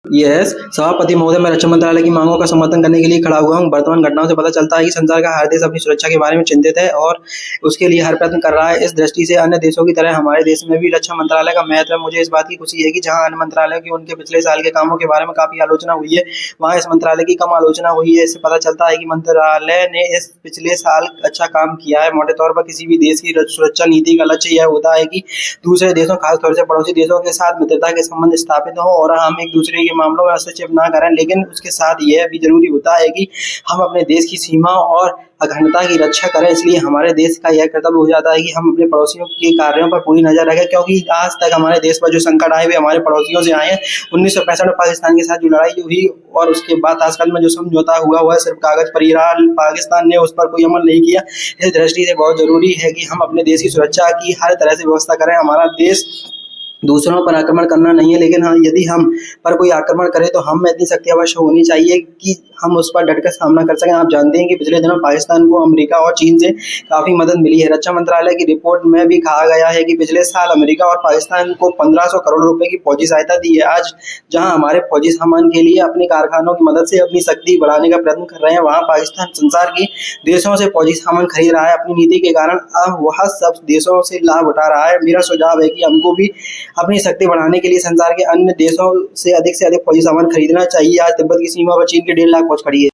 Yes, सभापति महोदय, मैं रक्षा मंत्रालय की मांगों का समर्थन करने के लिए खड़ा हुआ हूँ। वर्तमान घटनाओं से पता चलता है कि संसार का हर देश अपनी सुरक्षा के बारे में चिंतित है और उसके लिए हर प्रयत्न कर रहा है। इस दृष्टि से अन्य देशों की तरह हमारे देश में भी रक्षा मंत्रालय का महत्व है। मुझे इस बात की खुशी है कि जहाँ अन्य मंत्रालयों की उनके पिछले साल के कामों के बारे में काफी आलोचना हुई है, वहाँ इस मंत्रालय की कम आलोचना हुई है। इससे पता चलता है कि मंत्रालय ने इस पिछले साल अच्छा काम किया है। मोटे तौर पर किसी भी देश की सुरक्षा नीति का लक्ष्य यह होता है कि दूसरे देशों, खासतौर से पड़ोसी देशों के साथ मित्रता के संबंध स्थापित हों और हम एक दूसरे के मामलों में हस्तक्षेप ना करें। लेकिन उसके साथ यह भी जरूरी होता है कि हम अपने देश की सीमा और अखंडता की रक्षा करें। इसलिए हमारे देश का यह कर्तव्य हो जाता है कि हम अपने पड़ोसियों के कार्यों पर पूरी नजर रखें, क्योंकि आज तक हमारे देश पर जो संकट आए हुए हमारे पड़ोसियों से आए हैं। 1965 में पाकिस्तान के साथ जो लड़ाई हुई और उसके बाद ताशकंद में जो समझौता हुआ वह सिर्फ कागज पर ही रहा। पाकिस्तान ने उस पर कोई अमल नहीं किया। इस दृष्टि से बहुत जरूरी है कि हम अपने देश की सुरक्षा की हर तरह से व्यवस्था करें। हमारा देश दूसरों पर आक्रमण करना नहीं है, लेकिन हाँ, यदि हम पर कोई आक्रमण करे तो हम में इतनी शक्ति अवश्य होनी चाहिए कि हम उस पर डटकर सामना कर सकें। आप जानते हैं कि पिछले दिनों पाकिस्तान को अमेरिका और चीन से काफी मदद मिली है। रक्षा मंत्रालय की रिपोर्ट में भी कहा गया है कि पिछले साल अमेरिका और पाकिस्तान को 1500 करोड़ रुपए की फौजी सहायता दी है। आज जहां हमारे फौजी सामान के लिए अपने कारखानों की मदद से अपनी शक्ति बढ़ाने का प्रयत्न कर रहे हैं, वहां पाकिस्तान संसार के देशों से फौजी सामान खरीद रहा है। अपनी नीति के कारण अब वह सब देशों से लाभ उठा रहा है। मेरा सुझाव है कि हमको भी अपनी शक्ति बढ़ाने के लिए संसार के अन्य देशों से अधिक फौजी सामान खरीदना चाहिए। आज तिब्बत की सीमा पर चीन की 1.5 लाख फौज खड़ी है।